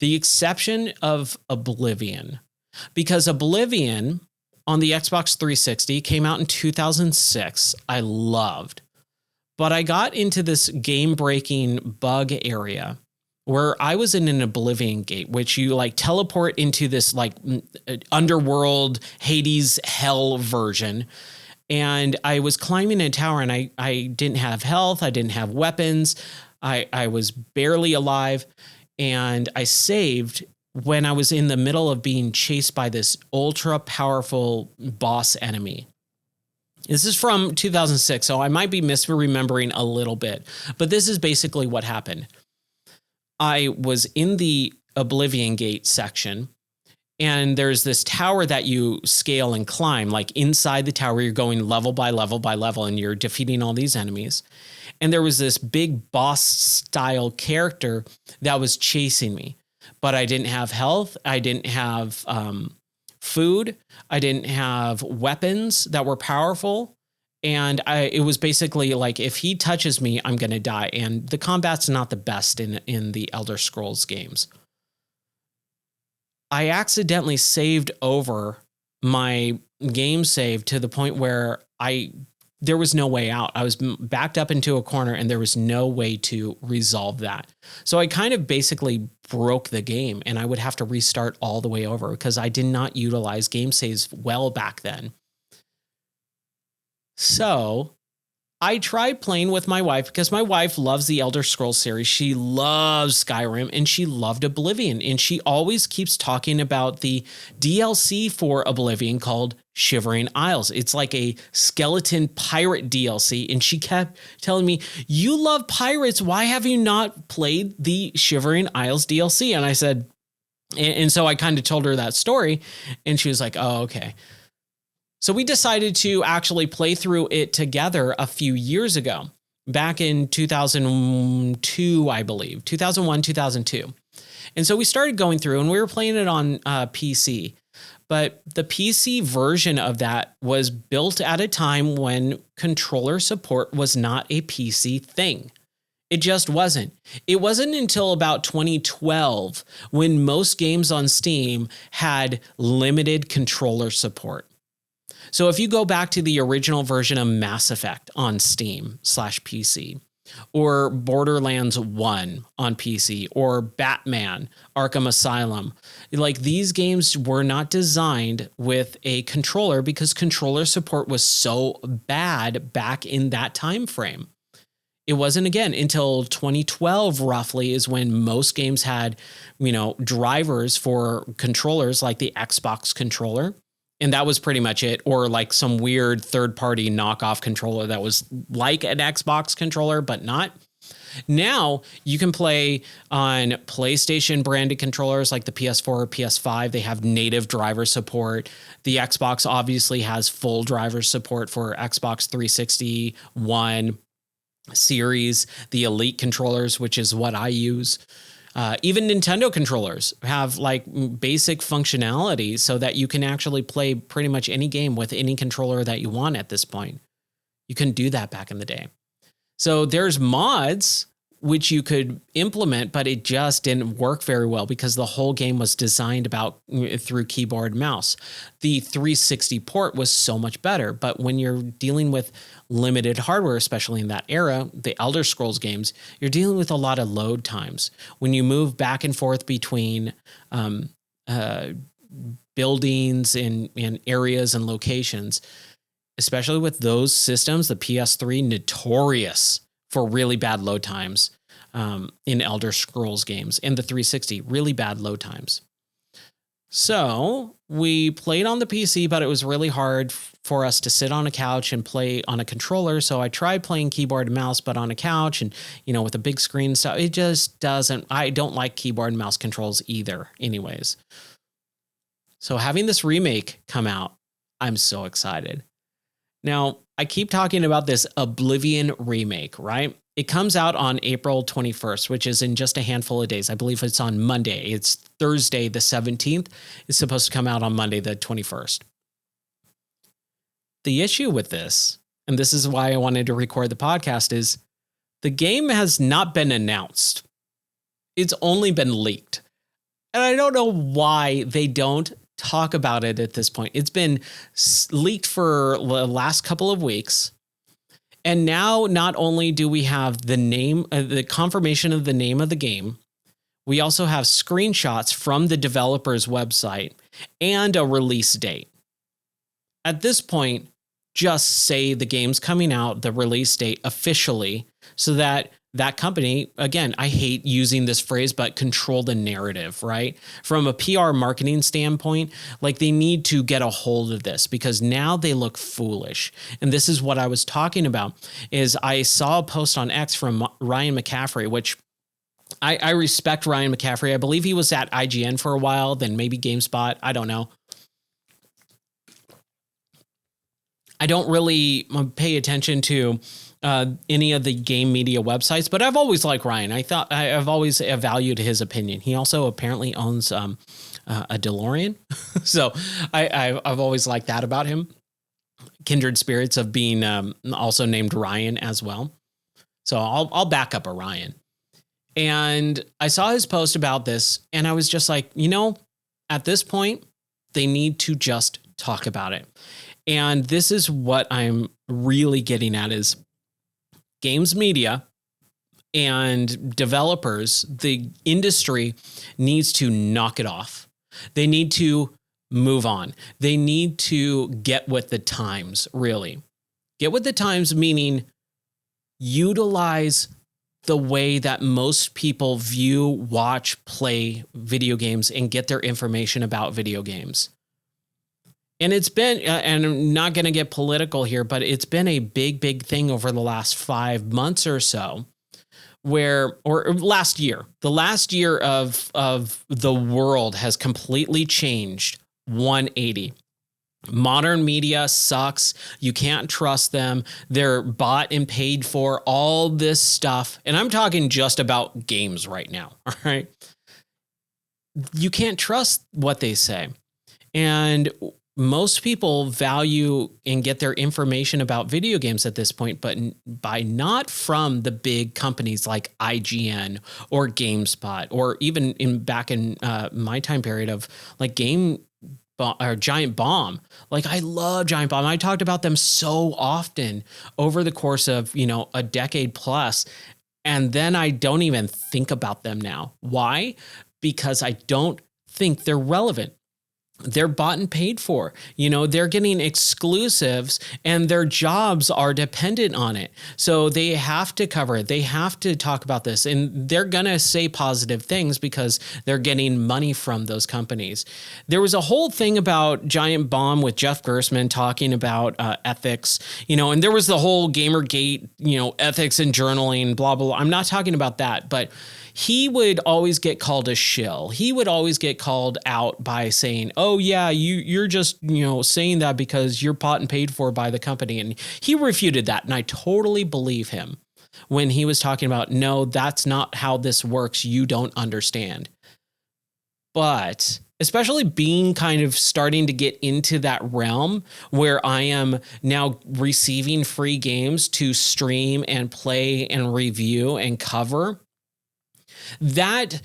The exception of Oblivion. Because Oblivion on the Xbox 360 came out in 2006. I loved. But I got into this game-breaking bug area where I was in an Oblivion gate, which you teleport into this underworld Hades hell version. And I was climbing a tower, and I didn't have health. I didn't have weapons. I was barely alive. And I saved when I was in the middle of being chased by this ultra powerful boss enemy. This is from 2006, so I might be misremembering a little bit, but this is basically what happened. I was in the Oblivion Gate section, And there's this tower that you scale and climb, like inside the tower, you're going level by level by level, and you're defeating all these enemies. And there was this big boss style character that was chasing me, but I didn't have health. I didn't have food. I didn't have weapons that were powerful. And it was basically like, if he touches me, I'm going to die. And the combat's not the best in the Elder Scrolls games. I accidentally saved over my game save to the point where there was no way out. I was backed up into a corner and there was no way to resolve that. So I kind of basically broke the game, and I would have to restart all the way over because I did not utilize game saves well back then. So I tried playing with my wife because my wife loves the Elder Scrolls series. She loves Skyrim and she loved Oblivion. And she always keeps talking about the DLC for Oblivion called Shivering Isles. It's like a skeleton pirate DLC. And she kept telling me, you love pirates. Why have you not played the Shivering Isles DLC? And I said, and so I kind of told her that story. And she was like, oh, okay. So we decided to actually play through it together a few years ago, back in 2002, I believe, 2001, 2002. And so we started going through and we were playing it on PC. But the PC version of that was built at a time when controller support was not a PC thing. It just wasn't. It wasn't until about 2012 when most games on Steam had limited controller support. So if you go back to the original version of Mass Effect on Steam/PC, or Borderlands 1 on PC, or Batman Arkham Asylum, like these games were not designed with a controller because controller support was so bad back in that time frame. It wasn't, again, until 2012 roughly is when most games had, drivers for controllers like the Xbox controller. And that was pretty much it. Or like some weird third-party knockoff controller that was like an Xbox controller, but not. Now you can play on PlayStation branded controllers like the PS4 or PS5. They have native driver support. The Xbox obviously has full driver support for Xbox 360 One series, the Elite controllers, which is what I use. Even Nintendo controllers have like basic functionality so that you can actually play pretty much any game with any controller that you want at this point. You couldn't do that back in the day. So there's mods which you could implement, but it just didn't work very well because the whole game was designed through keyboard and mouse. The 360 port was so much better, but when you're dealing with limited hardware, especially in that era, the Elder Scrolls games, you're dealing with a lot of load times. When you move back and forth between buildings and areas and locations, especially with those systems, the PS3 notorious for really bad load times in Elder Scrolls games, and the 360 really bad load times. So we played on the PC, but it was really hard for us to sit on a couch and play on a controller. So I tried playing keyboard and mouse, but on a couch and, with a big screen stuff, it just doesn't, I don't like keyboard and mouse controls either anyways. So having this remake come out, I'm so excited. Now, I keep talking about this Oblivion remake, right? It comes out on April 21st, which is in just a handful of days. I believe it's on Monday. It's Thursday, the 17th. It's supposed to come out on Monday, the 21st. The issue with this, and this is why I wanted to record the podcast, is the game has not been announced. It's only been leaked. And I don't know why they don't talk about it at this point. It's been leaked for the last couple of weeks. And now not only do we have the name, the confirmation of the name of the game, we also have screenshots from the developer's website and a release date. At this point, just say the game's coming out, the release date officially, so that that company, again, I hate using this phrase, but control the narrative, right? From a PR marketing standpoint, like they need to get a hold of this because now they look foolish. And this is what I was talking about is I saw a post on X from Ryan McCaffrey, which I respect Ryan McCaffrey. I believe he was at IGN for a while, then maybe GameSpot. I don't know. I don't really pay attention to any of the game media websites, but I've always liked Ryan. I've always valued his opinion. He also apparently owns a DeLorean, so I've always liked that about him. Kindred spirits of being also named Ryan as well. So I'll back up a Ryan. And I saw his post about this, and I was just like, at this point, they need to just talk about it. And this is what I'm really getting at is games media and developers, the industry needs to knock it off. They need to move on. They need to get with the times, really. Get with the times, meaning utilize the way that most people view, watch, play video games and get their information about video games. And it's been, and I'm not going to get political here, but it's been a big thing over the last 5 months or so or last year, the last year of the world has completely changed 180. Modern media sucks. You can't trust them. They're bought and paid for, all this stuff. And I'm talking just about games right now. All right. You can't trust what they say. And most people value and get their information about video games at this point, but by not from the big companies like IGN or GameSpot, or even back in my time period of like Giant Bomb. Like, I love Giant Bomb. I talked about them so often over the course of, a decade plus. And then I don't even think about them now. Why? Because I don't think they're relevant. They're bought and paid for. They're getting exclusives and their jobs are dependent on it. So they have to cover it. They have to talk about this, and they're going to say positive things because they're getting money from those companies. There was a whole thing about Giant Bomb with Jeff Gerstmann talking about ethics, and there was the whole Gamergate, ethics and journaling, blah, blah, blah. I'm not talking about that, but he would always get called a shill. He would always get called out by saying, oh yeah, you're just, saying that because you're bought and paid for by the company. And he refuted that. And I totally believe him when he was talking about, no, that's not how this works. You don't understand. But especially being kind of starting to get into that realm where I am now receiving free games to stream and play and review and cover, that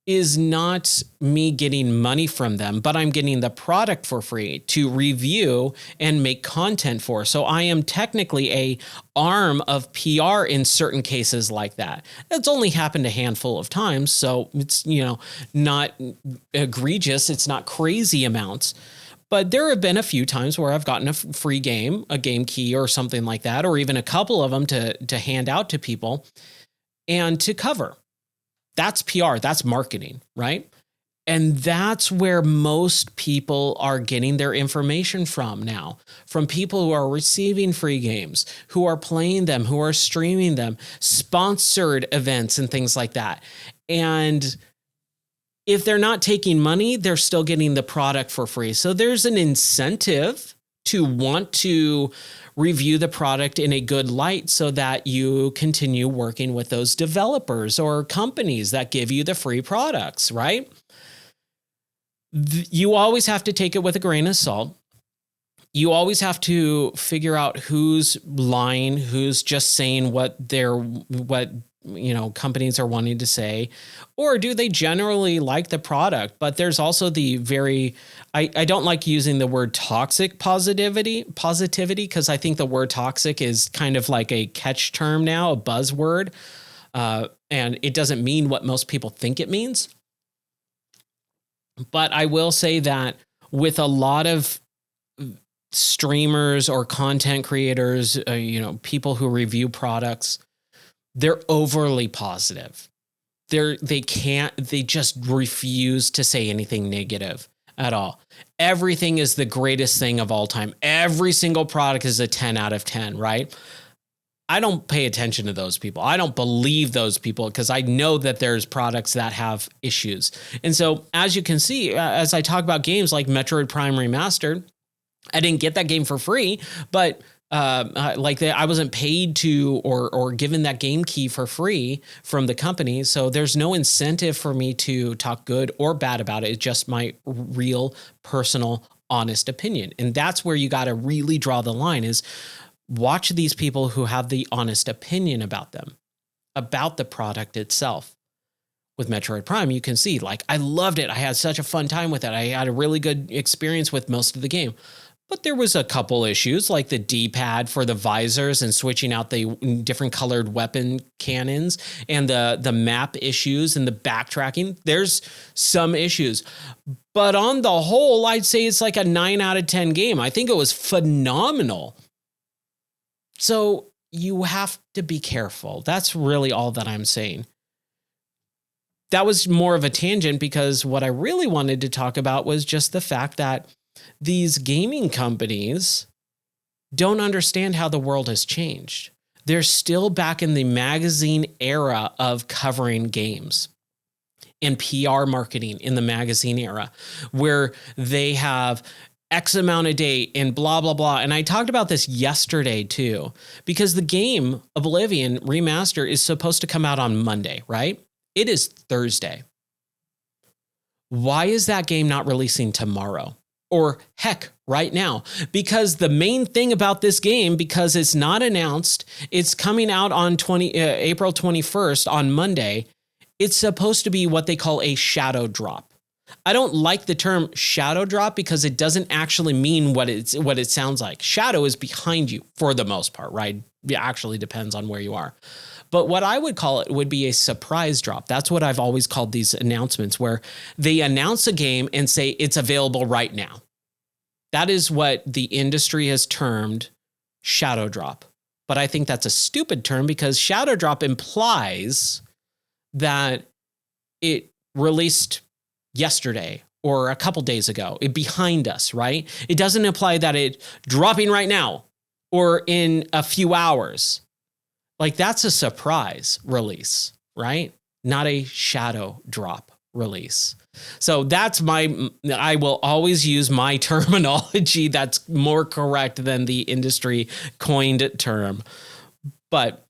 is not me getting money from them, but I'm getting the product for free to review and make content for. So I am technically a arm of PR in certain cases like that. It's only happened a handful of times, so it's, not egregious. It's not crazy amounts. But there have been a few times where I've gotten a free game, a game key or something like that, or even a couple of them to hand out to people and to cover. That's PR, that's marketing, right? And that's where most people are getting their information from now, from people who are receiving free games, who are playing them, who are streaming them, sponsored events and things like that. And if they're not taking money, they're still getting the product for free. So there's an incentive to want to review the product in a good light so that you continue working with those developers or companies that give you the free products, right? You always have to take it with a grain of salt. You always have to figure out who's lying, who's just saying what companies are wanting to say, or do they generally like the product? But there's also the I don't like using the word toxic positivity, because I think the word toxic is kind of like a catch term now, a buzzword, and it doesn't mean what most people think it means. But I will say that with a lot of streamers or content creators, people who review products, they're overly positive. They just refuse to say anything negative at all. Everything is the greatest thing of all time. Every single product is a 10 out of 10, right? I don't pay attention to those people. I don't believe those people because I know that there's products that have issues. And so as you can see, as I talk about games like Metroid Prime Remastered, I didn't get that game for free, but I wasn't paid to or given that game key for free from the company. So there's no incentive for me to talk good or bad about it. It's just my real personal honest opinion. And that's where you got to really draw the line is watch these people who have the honest opinion about them, about the product itself. With Metroid Prime, you can see like, I loved it. I had such a fun time with it. I had a really good experience with most of the game. But there was a couple issues like the D-pad for the visors and switching out the different colored weapon cannons and the map issues and the backtracking. There's some issues. But on the whole, I'd say it's like a 9 out of 10 game. I think it was phenomenal. So you have to be careful. That's really all that I'm saying. That was more of a tangent because what I really wanted to talk about was just the fact that these gaming companies don't understand how the world has changed. They're still back in the magazine era of covering games and PR marketing in the magazine era, where they have X amount a day and blah, blah, blah. And I talked about this yesterday too, because the game Oblivion Remaster is supposed to come out on Monday, right? It is Thursday. Why is that game not releasing tomorrow? Or heck, right now? Because the main thing about this game, because it's not announced, it's coming out on April 21st on Monday. It's supposed to be what they call a shadow drop. I don't like the term shadow drop because it doesn't actually mean what it sounds like. Shadow is behind you for the most part, right? It actually depends on where you are. But what I would call it would be a surprise drop. That's what I've always called these announcements, where they announce a game and say it's available right now. That is what the industry has termed shadow drop. But I think that's a stupid term because shadow drop implies that it released yesterday or a couple days ago, it behind us, right? It doesn't imply that it's dropping right now or in a few hours. Like that's a surprise release, right? Not a shadow drop release. So I will always use my terminology that's more correct than the industry coined term. But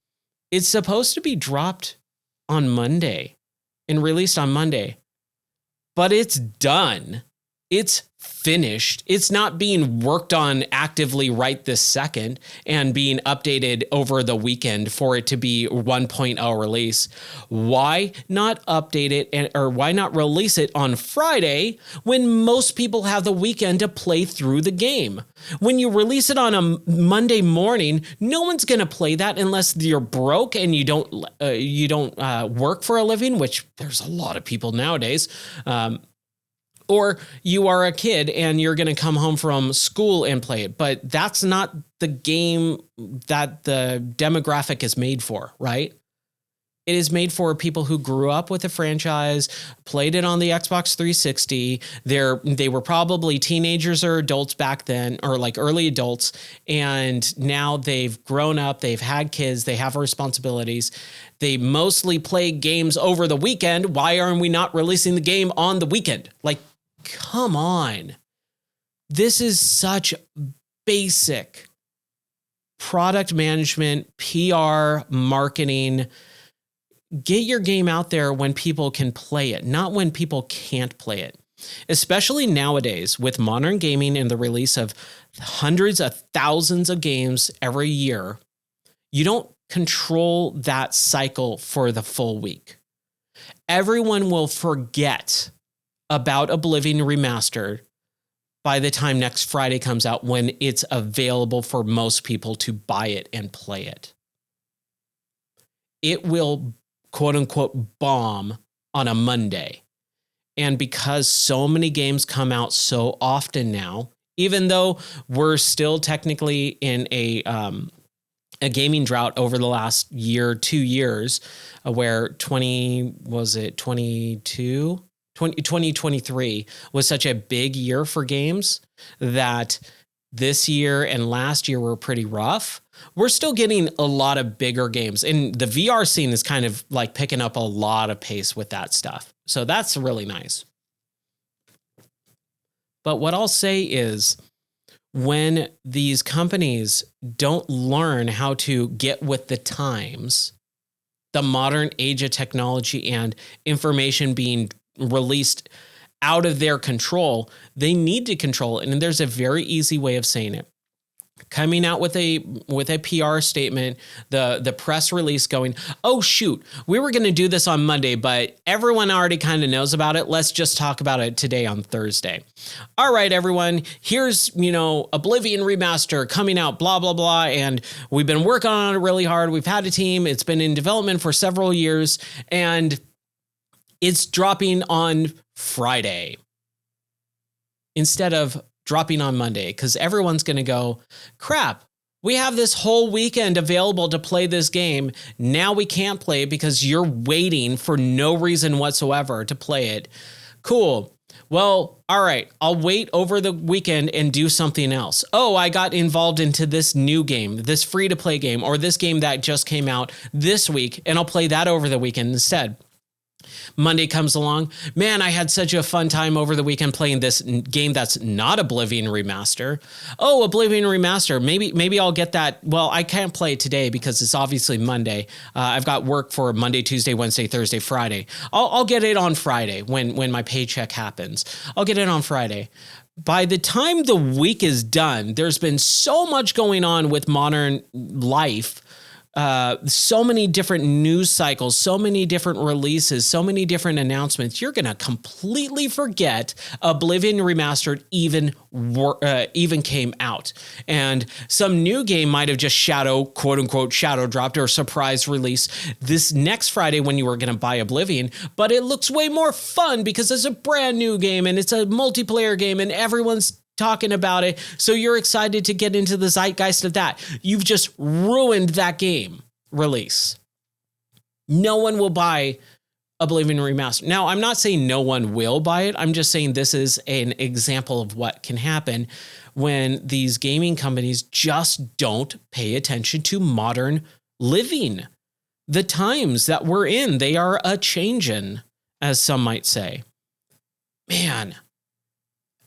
it's supposed to be dropped on Monday and released on Monday. But it's done. It's finished. It's not being worked on actively right this second and being updated over the weekend for it to be 1.0 release. Why not update it or why not release it on Friday when most people have the weekend to play through the game? When you release it on a Monday morning, no one's going to play that unless you're broke and you don't work for a living, which there's a lot of people nowadays. Or you are a kid and you're going to come home from school and play it. But that's not the game that the demographic is made for, right? It is made for people who grew up with the franchise, played it on the Xbox 360. They were probably teenagers or adults back then, or like early adults. And now they've grown up, they've had kids, they have responsibilities. They mostly play games over the weekend. Why aren't we not releasing the game on the weekend? Like, come on. This is such basic product management, PR, marketing. Get your game out there when people can play it, not when people can't play it. Especially nowadays with modern gaming and the release of hundreds of thousands of games every year, you don't control that cycle for the full week. Everyone will forget about Oblivion Remastered by the time next Friday comes out when it's available for most people to buy it and play it. It will, quote unquote, bomb on a Monday. And because so many games come out so often now, even though we're still technically in a gaming drought over the last year, 2 years, where 2023 was such a big year for games that this year and last year were pretty rough. we're still getting a lot of bigger games, and the VR scene is kind of like picking up a lot of pace with that stuff. So that's really nice. But what I'll say is, when these companies don't learn how to get with the times, the modern age of technology and information being released out of their control, they need to control it. And there's a very easy way of saying it. Coming out with a PR statement, the press release going, oh, shoot, we were going to do this on Monday, but everyone already kind of knows about it. Let's just talk about it today on Thursday. All right, everyone, here's, Oblivion Remaster coming out, blah, blah, blah. And we've been working on it really hard. We've had a team. It's been in development for several years, and it's dropping on Friday instead of dropping on Monday, because everyone's going to go, crap, we have this whole weekend available to play this game. Now we can't play it because you're waiting for no reason whatsoever to play it. Cool. Well, all right, I'll wait over the weekend and do something else. Oh, I got involved into this new game, this free-to-play game, or this game that just came out this week, and I'll play that over the weekend instead. Monday comes along. Man, I had such a fun time over the weekend playing this game that's not Oblivion Remaster. Oh, Oblivion Remaster. Maybe I'll get that. Well, I can't play it today because it's obviously Monday. I've got work for Monday, Tuesday, Wednesday, Thursday, Friday. I'll get it on Friday when my paycheck happens. I'll get it on Friday. By the time the week is done, there's been so much going on with modern life. So many different news cycles, so many different releases, so many different announcements. You're going to completely forget Oblivion Remastered even came out. And some new game might have just quote unquote, shadow dropped or surprise release this next Friday when you were going to buy Oblivion. But it looks way more fun because it's a brand new game and it's a multiplayer game and everyone's talking about it, so you're excited to get into the zeitgeist of that. You've just ruined that game release. No one will buy Oblivion Remastered. Now, I'm not saying no one will buy it. I'm just saying this is an example of what can happen when these gaming companies just don't pay attention to modern living. The times that we're in, they are a-changin', as some might say. Man,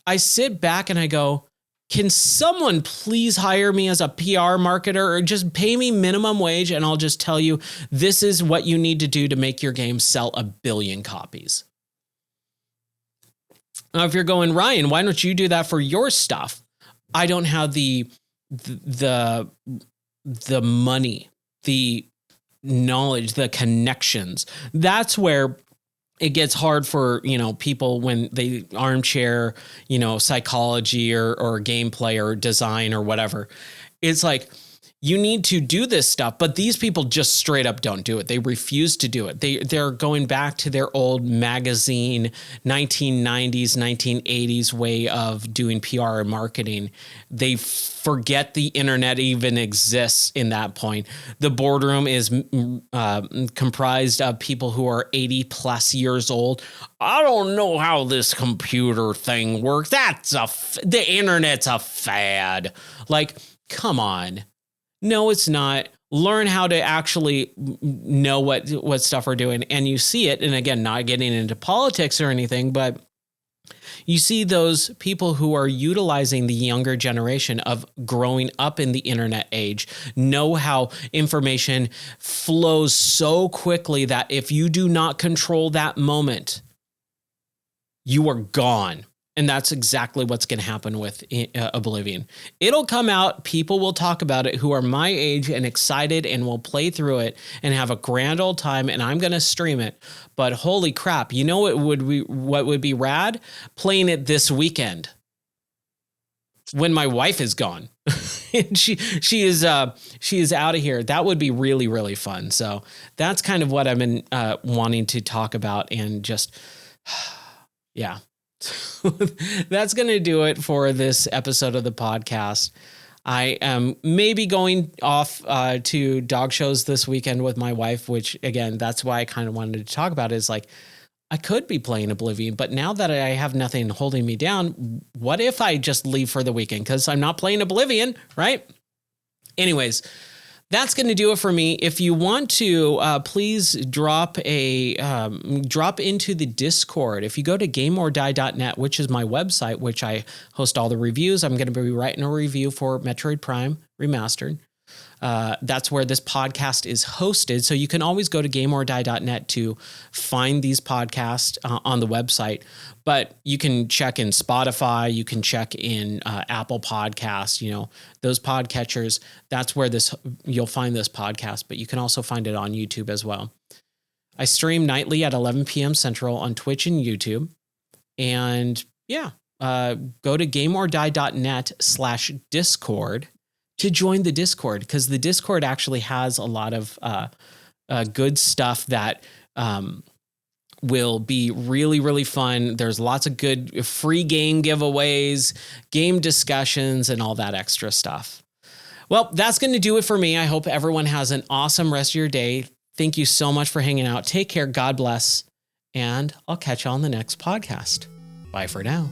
I sit back and I go, can someone please hire me as a PR marketer or just pay me minimum wage and I'll just tell you this is what you need to do to make your game sell 1 billion copies. Now, if you're going, Ryan, why don't you do that for your stuff? I don't have the money, the knowledge, the connections. That's where it gets hard for, people when they armchair, psychology or gameplay or design or whatever. It's like, you need to do this stuff, but these people just straight up don't do it. They refuse to do it. They're going back to their old magazine, 1990s, 1980s way of doing PR and marketing. They forget the internet even exists in that point. The boardroom is comprised of people who are 80 plus years old. I don't know how this computer thing works. The internet's a fad. Like, come on. No, it's not. Learn how to actually know what stuff we're doing. And you see it. And again, not getting into politics or anything, but you see those people who are utilizing the younger generation of growing up in the internet age, know how information flows so quickly that if you do not control that moment, you are gone. And that's exactly what's going to happen with Oblivion. It'll come out. People will talk about it who are my age and excited and will play through it and have a grand old time. And I'm going to stream it. But holy crap, you know what would be rad? Playing it this weekend when my wife is gone. she is out of here. That would be really, really fun. So that's kind of what I've been wanting to talk about and just, yeah. That's going to do it for this episode of the podcast. I am maybe going off to dog shows this weekend with my wife, which again, that's why I kind of wanted to talk about it, is like, I could be playing Oblivion, but now that I have nothing holding me down, what if I just leave for the weekend? Because I'm not playing Oblivion, right? Anyways, that's going to do it for me. If you want to, please drop into the Discord. If you go to gameordie.net, which is my website, which I host all the reviews, I'm going to be writing a review for Metroid Prime Remastered. That's where this podcast is hosted. So you can always go to gameordie.net to find these podcasts on the website. But you can check in Spotify, you can check in Apple Podcasts, those podcatchers. That's where you'll find this podcast, but you can also find it on YouTube as well. I stream nightly at 11 p.m. Central on Twitch and YouTube. And go to gameordie.net/Discord to join the Discord, because the Discord actually has a lot of good stuff that will be really, really fun. There's lots of good free game giveaways, game discussions, and all that extra stuff. Well, that's going to do it for me. I hope everyone has an awesome rest of your day. Thank you so much for hanging out. Take care. God bless. And I'll catch you on the next podcast. Bye for now.